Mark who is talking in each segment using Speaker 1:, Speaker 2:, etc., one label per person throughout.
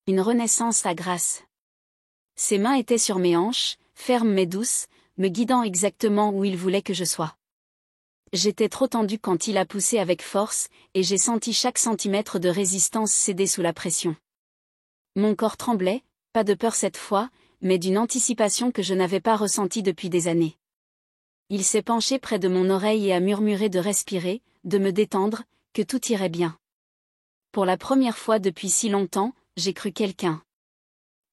Speaker 1: Une renaissance à Grasse. Ses mains étaient sur mes hanches, fermes mais douces, me guidant exactement où il voulait que je sois. J'étais trop tendue quand il a poussé avec force, et j'ai senti chaque centimètre de résistance céder sous la pression. Mon corps tremblait, pas de peur cette fois, mais d'une anticipation que je n'avais pas ressentie depuis des années. Il s'est penché près de mon oreille et a murmuré de respirer, de me détendre, que tout irait bien. Pour la première fois depuis si longtemps, j'ai cru quelqu'un.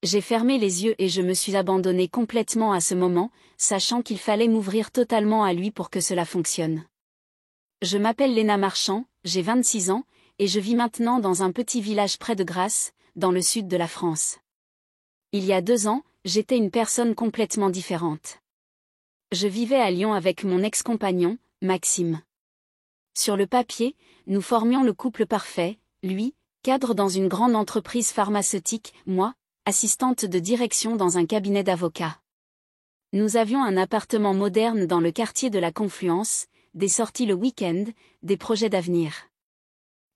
Speaker 1: J'ai fermé les yeux et je me suis abandonnée complètement à ce moment, sachant qu'il fallait m'ouvrir totalement à lui pour que cela fonctionne. Je m'appelle Léna Marchand, j'ai 26 ans, et je vis maintenant dans un petit village près de Grasse, dans le sud de la France. Il y a 2 ans, j'étais une personne complètement différente. Je vivais à Lyon avec mon ex-compagnon, Maxime. Sur le papier, nous formions le couple parfait, lui, cadre dans une grande entreprise pharmaceutique, moi, assistante de direction dans un cabinet d'avocats. Nous avions un appartement moderne dans le quartier de la Confluence, des sorties le week-end, des projets d'avenir.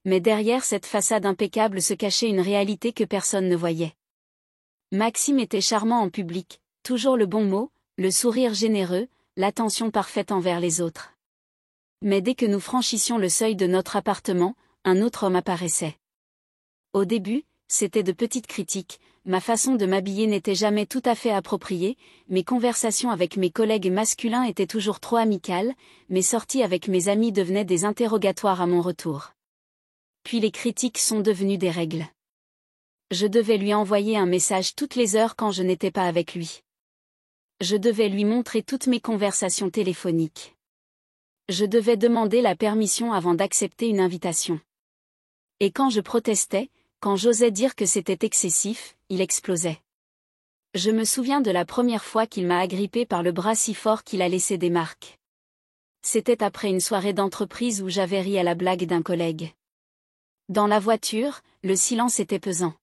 Speaker 1: Mais derrière cette façade impeccable se cachait une réalité que personne ne voyait. Maxime était charmant en public, toujours le bon mot, le sourire généreux, l'attention parfaite envers les autres. Mais dès que nous franchissions le seuil de notre appartement, un autre homme apparaissait. Au début, c'était de petites critiques, ma façon de m'habiller n'était jamais tout à fait appropriée, mes conversations avec mes collègues masculins étaient toujours trop amicales, mes sorties avec mes amis devenaient des interrogatoires à mon retour. Puis les critiques sont devenues des règles. Je devais lui envoyer un message toutes les heures quand je n'étais pas avec lui. Je devais lui montrer toutes mes conversations téléphoniques. Je devais demander la permission avant d'accepter une invitation. Et quand je protestais, quand j'osais dire que c'était excessif, il explosait. Je me souviens de la première fois qu'il m'a agrippé par le bras si fort qu'il a laissé des marques. C'était après une soirée d'entreprise où j'avais ri à la blague d'un collègue. Dans la voiture, le silence était pesant.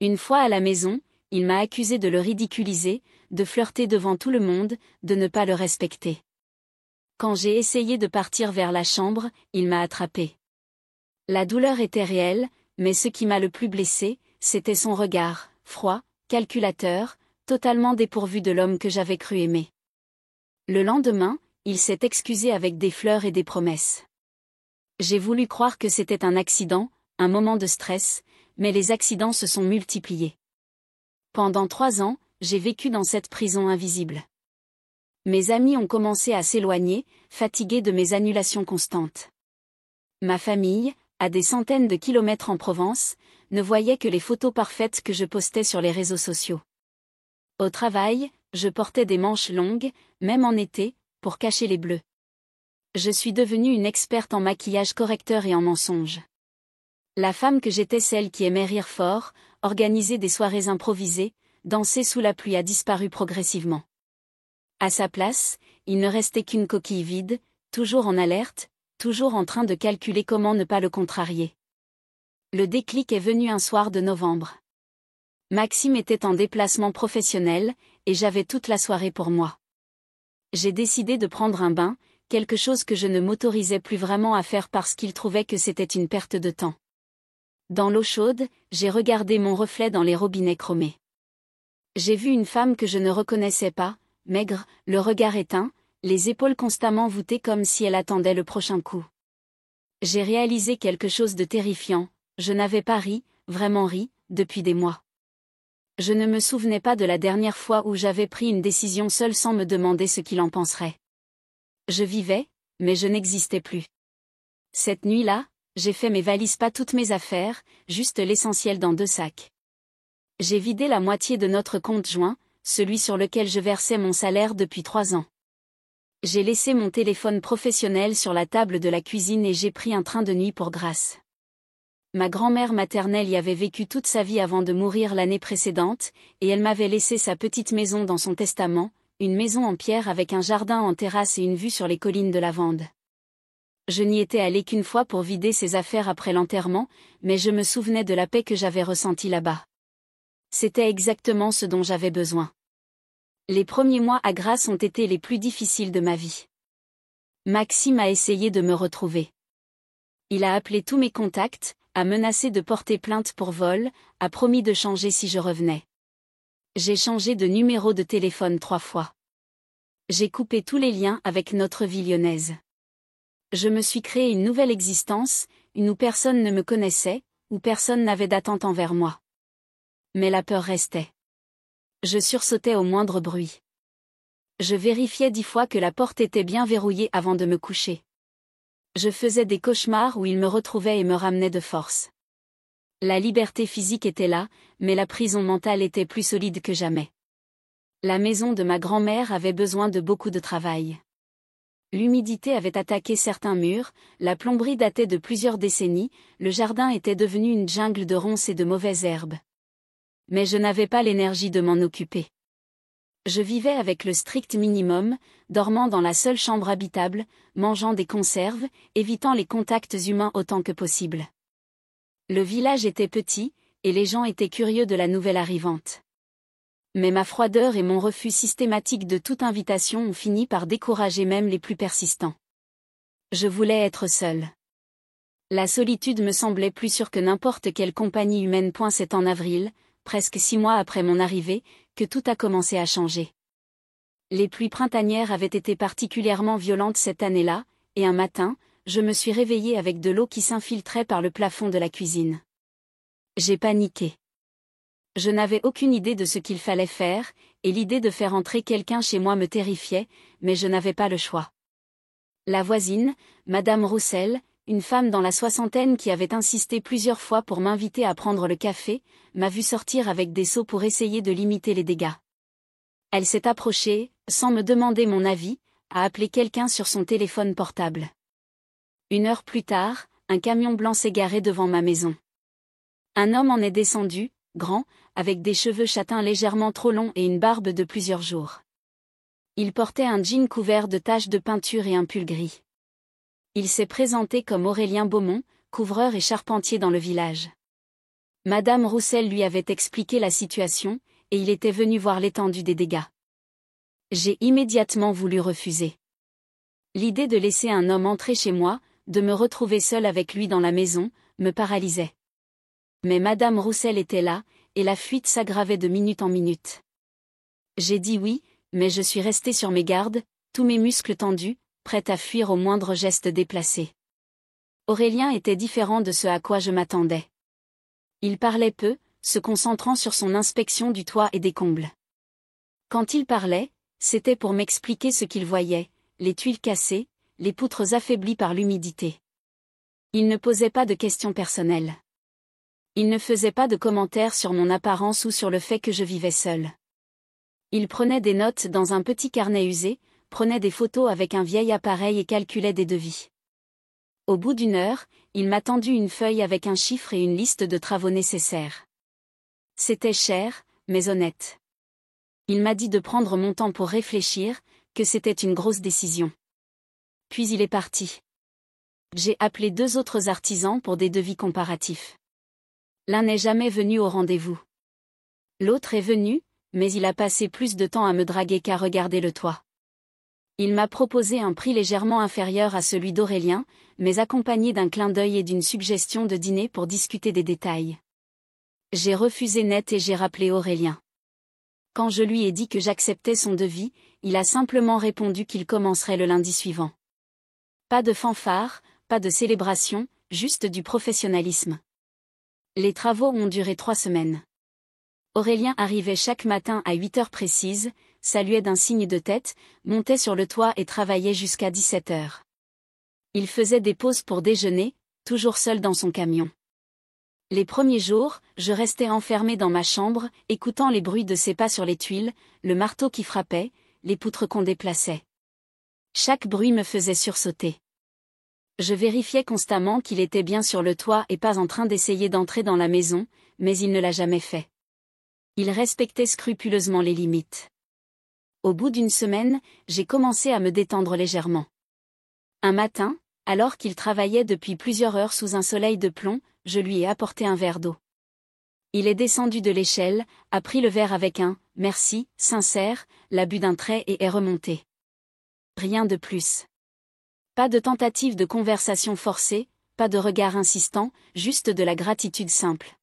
Speaker 1: Une fois à la maison, il m'a accusé de le ridiculiser, de flirter devant tout le monde, de ne pas le respecter. Quand j'ai essayé de partir vers la chambre, il m'a attrapé. La douleur était réelle, mais ce qui m'a le plus blessé, c'était son regard, froid, calculateur, totalement dépourvu de l'homme que j'avais cru aimer. Le lendemain, il s'est excusé avec des fleurs et des promesses. J'ai voulu croire que c'était un accident, un moment de stress, mais les accidents se sont multipliés. Pendant 3 ans, j'ai vécu dans cette prison invisible. Mes amis ont commencé à s'éloigner, fatigués de mes annulations constantes. Ma famille, à des centaines de kilomètres en Provence, ne voyait que les photos parfaites que je postais sur les réseaux sociaux. Au travail, je portais des manches longues, même en été, pour cacher les bleus. Je suis devenue une experte en maquillage correcteur et en mensonges. La femme que j'étais, celle qui aimait rire fort, organiser des soirées improvisées, danser sous la pluie, a disparu progressivement. À sa place, il ne restait qu'une coquille vide, toujours en alerte, toujours en train de calculer comment ne pas le contrarier. Le déclic est venu un soir de novembre. Maxime était en déplacement professionnel, et j'avais toute la soirée pour moi. J'ai décidé de prendre un bain, quelque chose que je ne m'autorisais plus vraiment à faire parce qu'il trouvait que c'était une perte de temps. Dans l'eau chaude, j'ai regardé mon reflet dans les robinets chromés. J'ai vu une femme que je ne reconnaissais pas, maigre, le regard éteint, les épaules constamment voûtées comme si elle attendait le prochain coup. J'ai réalisé quelque chose de terrifiant, je n'avais pas ri, vraiment ri, depuis des mois. Je ne me souvenais pas de la dernière fois où j'avais pris une décision seule sans me demander ce qu'il en penserait. Je vivais, mais je n'existais plus. Cette nuit-là, j'ai fait mes valises, pas toutes mes affaires, juste l'essentiel dans 2 sacs. J'ai vidé la moitié de notre compte joint, celui sur lequel je versais mon salaire depuis 3 ans. J'ai laissé mon téléphone professionnel sur la table de la cuisine et j'ai pris un train de nuit pour Grasse. Ma grand-mère maternelle y avait vécu toute sa vie avant de mourir l'année précédente, et elle m'avait laissé sa petite maison dans son testament, une maison en pierre avec un jardin en terrasse et une vue sur les collines de lavande. Je n'y étais allée qu'une fois pour vider ses affaires après l'enterrement, mais je me souvenais de la paix que j'avais ressentie là-bas. C'était exactement ce dont j'avais besoin. Les premiers mois à Grasse ont été les plus difficiles de ma vie. Maxime a essayé de me retrouver. Il a appelé tous mes contacts, a menacé de porter plainte pour vol, a promis de changer si je revenais. J'ai changé de numéro de téléphone 3 fois. J'ai coupé tous les liens avec notre vie lyonnaise. Je me suis créé une nouvelle existence, une où personne ne me connaissait, où personne n'avait d'attente envers moi. Mais la peur restait. Je sursautais au moindre bruit. Je vérifiais 10 fois que la porte était bien verrouillée avant de me coucher. Je faisais des cauchemars où il me retrouvait et me ramenait de force. La liberté physique était là, mais la prison mentale était plus solide que jamais. La maison de ma grand-mère avait besoin de beaucoup de travail. L'humidité avait attaqué certains murs, la plomberie datait de plusieurs décennies, le jardin était devenu une jungle de ronces et de mauvaises herbes. Mais je n'avais pas l'énergie de m'en occuper. Je vivais avec le strict minimum, dormant dans la seule chambre habitable, mangeant des conserves, évitant les contacts humains autant que possible. Le village était petit, et les gens étaient curieux de la nouvelle arrivante. Mais ma froideur et mon refus systématique de toute invitation ont fini par décourager même les plus persistants. Je voulais être seule. La solitude me semblait plus sûre que n'importe quelle compagnie humaine. C'est en avril, presque 6 mois après mon arrivée, que tout a commencé à changer. Les pluies printanières avaient été particulièrement violentes cette année-là, et un matin, je me suis réveillée avec de l'eau qui s'infiltrait par le plafond de la cuisine. J'ai paniqué. Je n'avais aucune idée de ce qu'il fallait faire, et l'idée de faire entrer quelqu'un chez moi me terrifiait, mais je n'avais pas le choix. La voisine, Madame Roussel, une femme dans la soixantaine qui avait insisté plusieurs fois pour m'inviter à prendre le café, m'a vu sortir avec des seaux pour essayer de limiter les dégâts. Elle s'est approchée, sans me demander mon avis, a appelé quelqu'un sur son téléphone portable. 1 heure plus tard, un camion blanc s'est garé devant ma maison. Un homme en est descendu, grand, avec des cheveux châtains légèrement trop longs et une barbe de plusieurs jours. Il portait un jean couvert de taches de peinture et un pull gris. Il s'est présenté comme Aurélien Beaumont, couvreur et charpentier dans le village. Madame Roussel lui avait expliqué la situation, et il était venu voir l'étendue des dégâts. J'ai immédiatement voulu refuser. L'idée de laisser un homme entrer chez moi, de me retrouver seule avec lui dans la maison, me paralysait. Mais Madame Roussel était là, et la fuite s'aggravait de minute en minute. J'ai dit oui, mais je suis restée sur mes gardes, tous mes muscles tendus, prête à fuir au moindre geste déplacé. Aurélien était différent de ce à quoi je m'attendais. Il parlait peu, se concentrant sur son inspection du toit et des combles. Quand il parlait, c'était pour m'expliquer ce qu'il voyait, les tuiles cassées, les poutres affaiblies par l'humidité. Il ne posait pas de questions personnelles. Il ne faisait pas de commentaires sur mon apparence ou sur le fait que je vivais seule. Il prenait des notes dans un petit carnet usé, prenait des photos avec un vieil appareil et calculait des devis. Au bout d'1 heure, il m'a tendu une feuille avec un chiffre et une liste de travaux nécessaires. C'était cher, mais honnête. Il m'a dit de prendre mon temps pour réfléchir, que c'était une grosse décision. Puis il est parti. J'ai appelé 2 autres artisans pour des devis comparatifs. L'un n'est jamais venu au rendez-vous. L'autre est venu, mais il a passé plus de temps à me draguer qu'à regarder le toit. Il m'a proposé un prix légèrement inférieur à celui d'Aurélien, mais accompagné d'un clin d'œil et d'une suggestion de dîner pour discuter des détails. J'ai refusé net et j'ai rappelé Aurélien. Quand je lui ai dit que j'acceptais son devis, il a simplement répondu qu'il commencerait le lundi suivant. Pas de fanfare, pas de célébration, juste du professionnalisme. Les travaux ont duré 3 semaines. Aurélien arrivait chaque matin à 8 heures précises, saluait d'un signe de tête, montait sur le toit et travaillait jusqu'à 17 heures. Il faisait des pauses pour déjeuner, toujours seul dans son camion. Les premiers jours, je restais enfermée dans ma chambre, écoutant les bruits de ses pas sur les tuiles, le marteau qui frappait, les poutres qu'on déplaçait. Chaque bruit me faisait sursauter. Je vérifiais constamment qu'il était bien sur le toit et pas en train d'essayer d'entrer dans la maison, mais il ne l'a jamais fait. Il respectait scrupuleusement les limites. Au bout d'1 semaine, j'ai commencé à me détendre légèrement. Un matin, alors qu'il travaillait depuis plusieurs heures sous un soleil de plomb, je lui ai apporté un verre d'eau. Il est descendu de l'échelle, a pris le verre avec un « merci » sincère, l'a bu d'un trait et est remonté. Rien de plus. Pas de tentative de conversation forcée, pas de regard insistant, juste de la gratitude simple.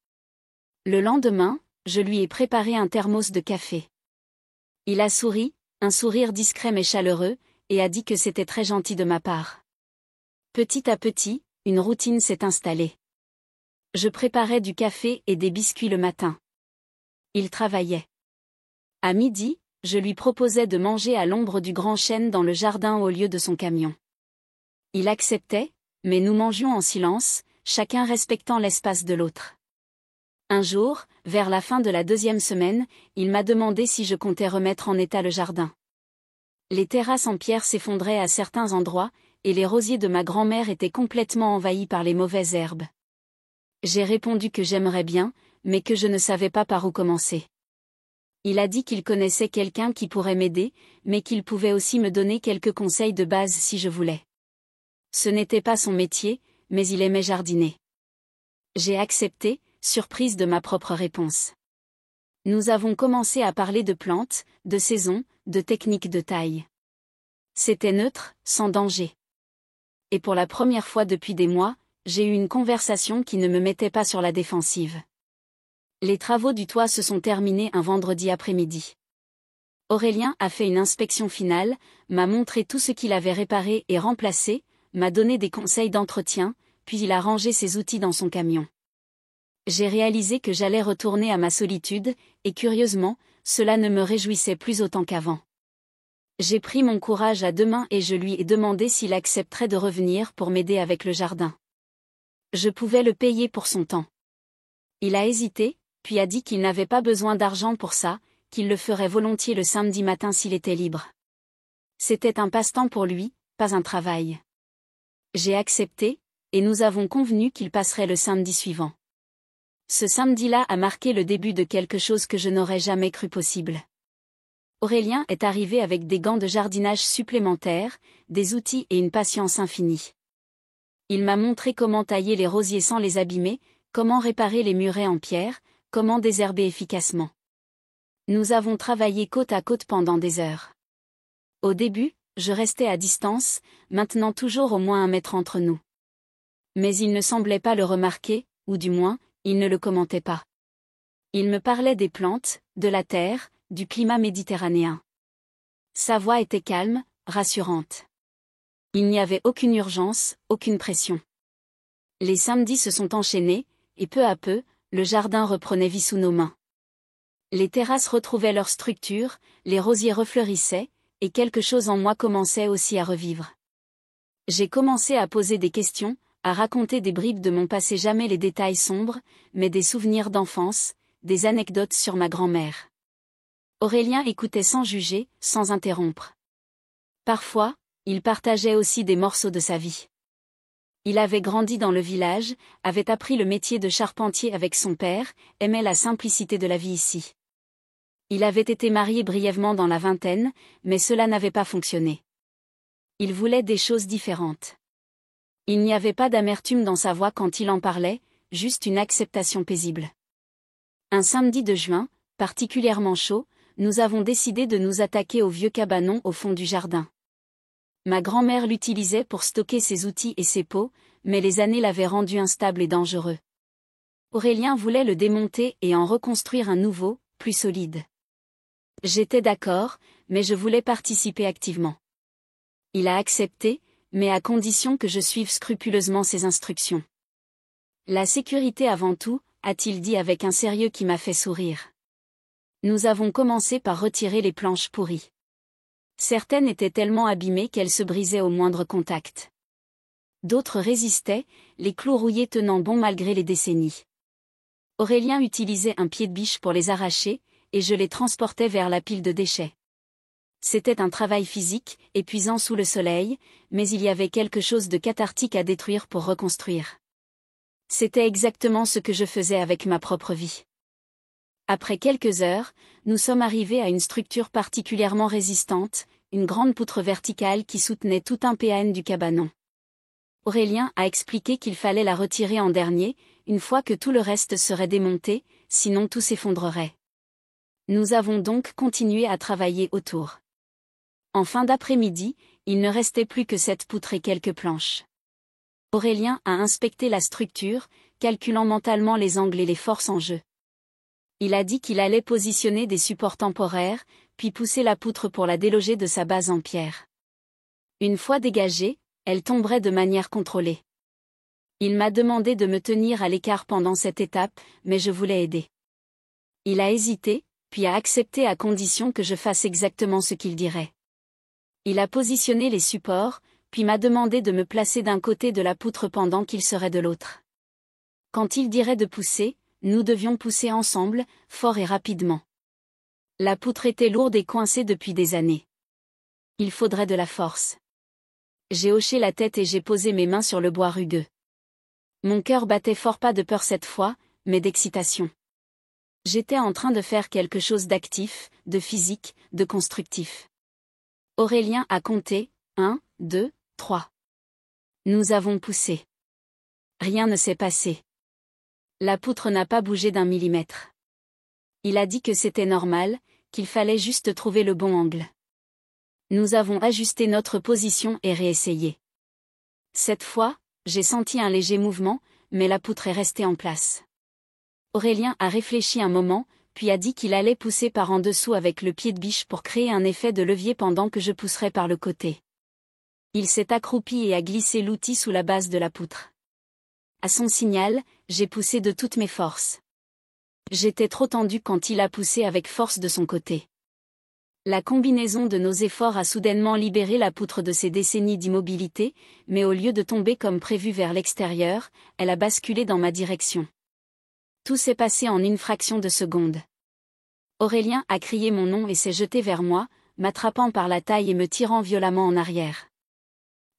Speaker 1: Le lendemain, je lui ai préparé un thermos de café. Il a souri, un sourire discret mais chaleureux, et a dit que c'était très gentil de ma part. Petit à petit, une routine s'est installée. Je préparais du café et des biscuits le matin. Il travaillait. À midi, je lui proposais de manger à l'ombre du grand chêne dans le jardin au lieu de son camion. Il acceptait, mais nous mangions en silence, chacun respectant l'espace de l'autre. Un jour, vers la fin de la 2e semaine, il m'a demandé si je comptais remettre en état le jardin. Les terrasses en pierre s'effondraient à certains endroits, et les rosiers de ma grand-mère étaient complètement envahis par les mauvaises herbes. J'ai répondu que j'aimerais bien, mais que je ne savais pas par où commencer. Il a dit qu'il connaissait quelqu'un qui pourrait m'aider, mais qu'il pouvait aussi me donner quelques conseils de base si je voulais. Ce n'était pas son métier, mais il aimait jardiner. J'ai accepté, surprise de ma propre réponse. Nous avons commencé à parler de plantes, de saisons, de techniques de taille. C'était neutre, sans danger. Et pour la première fois depuis des mois, j'ai eu une conversation qui ne me mettait pas sur la défensive. Les travaux du toit se sont terminés un vendredi après-midi. Aurélien a fait une inspection finale, m'a montré tout ce qu'il avait réparé et remplacé, m'a donné des conseils d'entretien, puis il a rangé ses outils dans son camion. J'ai réalisé que j'allais retourner à ma solitude, et curieusement, cela ne me réjouissait plus autant qu'avant. J'ai pris mon courage à deux mains et je lui ai demandé s'il accepterait de revenir pour m'aider avec le jardin. Je pouvais le payer pour son temps. Il a hésité, puis a dit qu'il n'avait pas besoin d'argent pour ça, qu'il le ferait volontiers le samedi matin s'il était libre. C'était un passe-temps pour lui, pas un travail. J'ai accepté, et nous avons convenu qu'il passerait le samedi suivant. Ce samedi-là a marqué le début de quelque chose que je n'aurais jamais cru possible. Aurélien est arrivé avec des gants de jardinage supplémentaires, des outils et une patience infinie. Il m'a montré comment tailler les rosiers sans les abîmer, comment réparer les murets en pierre, comment désherber efficacement. Nous avons travaillé côte à côte pendant des heures. Au début, je restais à distance, maintenant toujours au moins 1 mètre entre nous. Mais il ne semblait pas le remarquer, ou du moins, il ne le commentait pas. Il me parlait des plantes, de la terre, du climat méditerranéen. Sa voix était calme, rassurante. Il n'y avait aucune urgence, aucune pression. Les samedis se sont enchaînés, et peu à peu, le jardin reprenait vie sous nos mains. Les terrasses retrouvaient leur structure, les rosiers refleurissaient, et quelque chose en moi commençait aussi à revivre. J'ai commencé à poser des questions, à raconter des bribes de mon passé, jamais les détails sombres, mais des souvenirs d'enfance, des anecdotes sur ma grand-mère. Aurélien écoutait sans juger, sans interrompre. Parfois, il partageait aussi des morceaux de sa vie. Il avait grandi dans le village, avait appris le métier de charpentier avec son père, aimait la simplicité de la vie ici. Il avait été marié brièvement dans la vingtaine, mais cela n'avait pas fonctionné. Il voulait des choses différentes. Il n'y avait pas d'amertume dans sa voix quand il en parlait, juste une acceptation paisible. Un samedi de juin, particulièrement chaud, nous avons décidé de nous attaquer au vieux cabanon au fond du jardin. Ma grand-mère l'utilisait pour stocker ses outils et ses pots, mais les années l'avaient rendu instable et dangereux. Aurélien voulait le démonter et en reconstruire un nouveau, plus solide. J'étais d'accord, mais je voulais participer activement. Il a accepté, mais à condition que je suive scrupuleusement ses instructions. La sécurité avant tout, a-t-il dit avec un sérieux qui m'a fait sourire. Nous avons commencé par retirer les planches pourries. Certaines étaient tellement abîmées qu'elles se brisaient au moindre contact. D'autres résistaient, les clous rouillés tenant bon malgré les décennies. Aurélien utilisait un pied de biche pour les arracher, et je les transportais vers la pile de déchets. C'était un travail physique, épuisant sous le soleil, mais il y avait quelque chose de cathartique à détruire pour reconstruire. C'était exactement ce que je faisais avec ma propre vie. Après quelques heures, nous sommes arrivés à une structure particulièrement résistante, une grande poutre verticale qui soutenait tout un PAN du cabanon. Aurélien a expliqué qu'il fallait la retirer en dernier, une fois que tout le reste serait démonté, sinon tout s'effondrerait. Nous avons donc continué à travailler autour. En fin d'après-midi, il ne restait plus que cette poutre et quelques planches. Aurélien a inspecté la structure, calculant mentalement les angles et les forces en jeu. Il a dit qu'il allait positionner des supports temporaires, puis pousser la poutre pour la déloger de sa base en pierre. Une fois dégagée, elle tomberait de manière contrôlée. Il m'a demandé de me tenir à l'écart pendant cette étape, mais je voulais aider. Il a hésité, puis a accepté à condition que je fasse exactement ce qu'il dirait. Il a positionné les supports, puis m'a demandé de me placer d'un côté de la poutre pendant qu'il serait de l'autre. Quand il dirait de pousser, nous devions pousser ensemble, fort et rapidement. La poutre était lourde et coincée depuis des années. Il faudrait de la force. J'ai hoché la tête et j'ai posé mes mains sur le bois rugueux. Mon cœur battait fort, pas de peur cette fois, mais d'excitation. J'étais en train de faire quelque chose d'actif, de physique, de constructif. Aurélien a compté, 1, 2, 3. Nous avons poussé. Rien ne s'est passé. La poutre n'a pas bougé d'un millimètre. Il a dit que c'était normal, qu'il fallait juste trouver le bon angle. Nous avons ajusté notre position et réessayé. Cette fois, j'ai senti un léger mouvement, mais la poutre est restée en place. Aurélien a réfléchi un moment, puis a dit qu'il allait pousser par en dessous avec le pied de biche pour créer un effet de levier pendant que je pousserais par le côté. Il s'est accroupi et a glissé l'outil sous la base de la poutre. À son signal, j'ai poussé de toutes mes forces. J'étais trop tendu quand il a poussé avec force de son côté. La combinaison de nos efforts a soudainement libéré la poutre de ses décennies d'immobilité, mais au lieu de tomber comme prévu vers l'extérieur, elle a basculé dans ma direction. Tout s'est passé en une fraction de seconde. Aurélien a crié mon nom et s'est jeté vers moi, m'attrapant par la taille et me tirant violemment en arrière.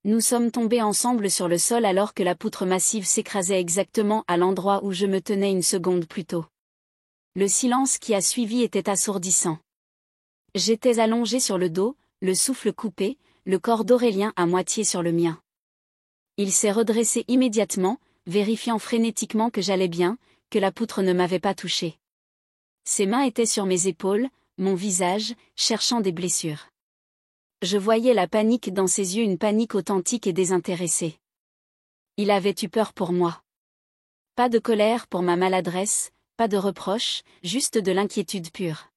Speaker 1: Nous sommes tombés ensemble sur le sol alors que la poutre massive s'écrasait exactement à l'endroit où je me tenais une seconde plus tôt. Le silence qui a suivi était assourdissant. J'étais allongé sur le dos, le souffle coupé, le corps d'Aurélien à moitié sur le mien. Il s'est redressé immédiatement, vérifiant frénétiquement que j'allais bien, que la poutre ne m'avait pas touché. Ses mains étaient sur mes épaules, mon visage, cherchant des blessures. Je voyais la panique dans ses yeux, une panique authentique et désintéressée. Il avait eu peur pour moi. Pas de colère pour ma maladresse, pas de reproche, juste de l'inquiétude pure.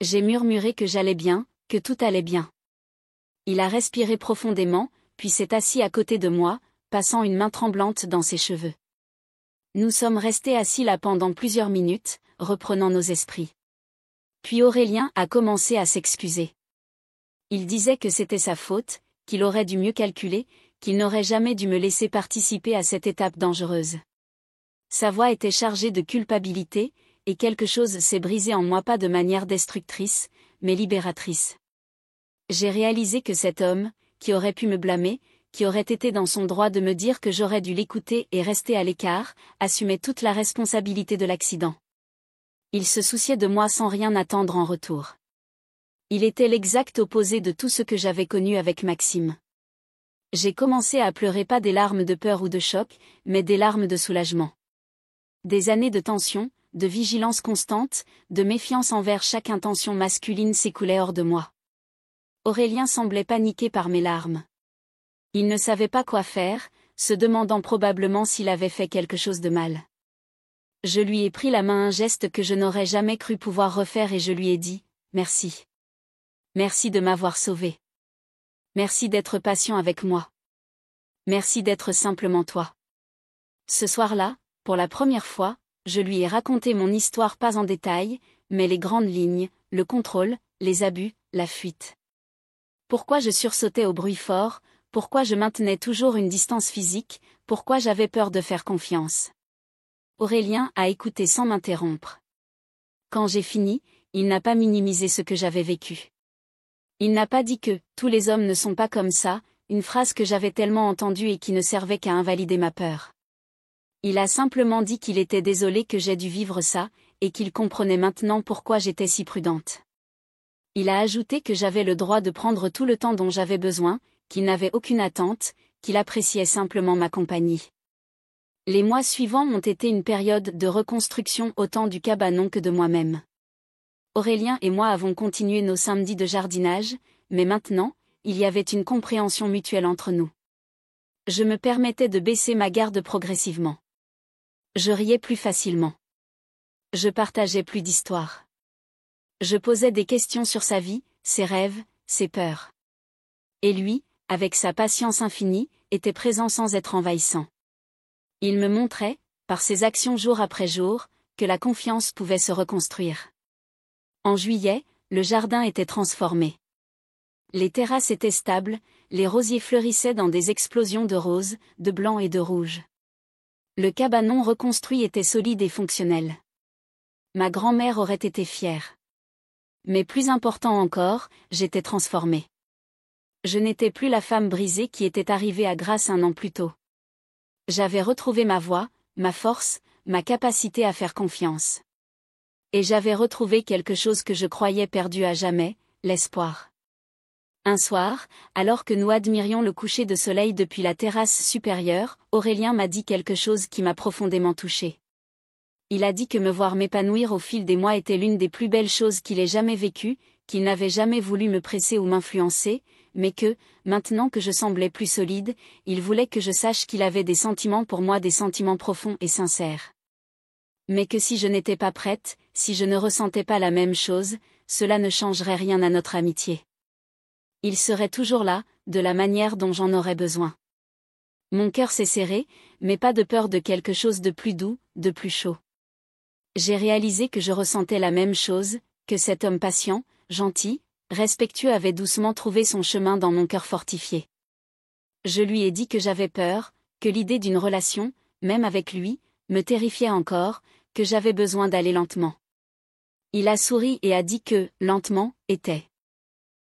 Speaker 1: J'ai murmuré que j'allais bien, que tout allait bien. Il a respiré profondément, puis s'est assis à côté de moi, passant une main tremblante dans ses cheveux. Nous sommes restés assis là pendant plusieurs minutes, reprenant nos esprits. Puis Aurélien a commencé à s'excuser. Il disait que c'était sa faute, qu'il aurait dû mieux calculer, qu'il n'aurait jamais dû me laisser participer à cette étape dangereuse. Sa voix était chargée de culpabilité, et quelque chose s'est brisé en moi, pas de manière destructrice, mais libératrice. J'ai réalisé que cet homme, qui aurait pu me blâmer, qui aurait été dans son droit de me dire que j'aurais dû l'écouter et rester à l'écart, assumait toute la responsabilité de l'accident. Il se souciait de moi sans rien attendre en retour. Il était l'exact opposé de tout ce que j'avais connu avec Maxime. J'ai commencé à pleurer, pas des larmes de peur ou de choc, mais des larmes de soulagement. Des années de tension, de vigilance constante, de méfiance envers chaque intention masculine s'écoulaient hors de moi. Aurélien semblait paniqué par mes larmes. Il ne savait pas quoi faire, se demandant probablement s'il avait fait quelque chose de mal. Je lui ai pris la main, un geste que je n'aurais jamais cru pouvoir refaire, et je lui ai dit « Merci. Merci de m'avoir sauvé. Merci d'être patient avec moi. Merci d'être simplement toi. » Ce soir-là, pour la première fois, je lui ai raconté mon histoire, pas en détail, mais les grandes lignes, le contrôle, les abus, la fuite. Pourquoi je sursautais au bruit fort, pourquoi je maintenais toujours une distance physique, pourquoi j'avais peur de faire confiance. Aurélien a écouté sans m'interrompre. Quand j'ai fini, il n'a pas minimisé ce que j'avais vécu. Il n'a pas dit que « tous les hommes ne sont pas comme ça », une phrase que j'avais tellement entendue et qui ne servait qu'à invalider ma peur. Il a simplement dit qu'il était désolé que j'ai dû vivre ça, et qu'il comprenait maintenant pourquoi j'étais si prudente. Il a ajouté que j'avais le droit de prendre tout le temps dont j'avais besoin, qu'il n'avait aucune attente, qu'il appréciait simplement ma compagnie. Les mois suivants ont été une période de reconstruction autant du cabanon que de moi-même. Aurélien et moi avons continué nos samedis de jardinage, mais maintenant, il y avait une compréhension mutuelle entre nous. Je me permettais de baisser ma garde progressivement. Je riais plus facilement. Je partageais plus d'histoires. Je posais des questions sur sa vie, ses rêves, ses peurs. Et lui, avec sa patience infinie, était présent sans être envahissant. Il me montrait, par ses actions jour après jour, que la confiance pouvait se reconstruire. En juillet, le jardin était transformé. Les terrasses étaient stables, les rosiers fleurissaient dans des explosions de roses, de blanc et de rouge. Le cabanon reconstruit était solide et fonctionnel. Ma grand-mère aurait été fière. Mais plus important encore, j'étais transformée. Je n'étais plus la femme brisée qui était arrivée à Grasse un an plus tôt. J'avais retrouvé ma voix, ma force, ma capacité à faire confiance. Et j'avais retrouvé quelque chose que je croyais perdu à jamais, l'espoir. Un soir, alors que nous admirions le coucher de soleil depuis la terrasse supérieure, Aurélien m'a dit quelque chose qui m'a profondément touchée. Il a dit que me voir m'épanouir au fil des mois était l'une des plus belles choses qu'il ait jamais vécues, qu'il n'avait jamais voulu me presser ou m'influencer, mais que, maintenant que je semblais plus solide, il voulait que je sache qu'il avait des sentiments pour moi, des sentiments profonds et sincères. Mais que si je n'étais pas prête, si je ne ressentais pas la même chose, cela ne changerait rien à notre amitié. Il serait toujours là, de la manière dont j'en aurais besoin. Mon cœur s'est serré, mais pas de peur de quelque chose de plus doux, de plus chaud. J'ai réalisé que je ressentais la même chose, que cet homme patient, gentil, respectueux avait doucement trouvé son chemin dans mon cœur fortifié. Je lui ai dit que j'avais peur, que l'idée d'une relation, même avec lui, me terrifiait encore, que j'avais besoin d'aller lentement. Il a souri et a dit que, lentement, était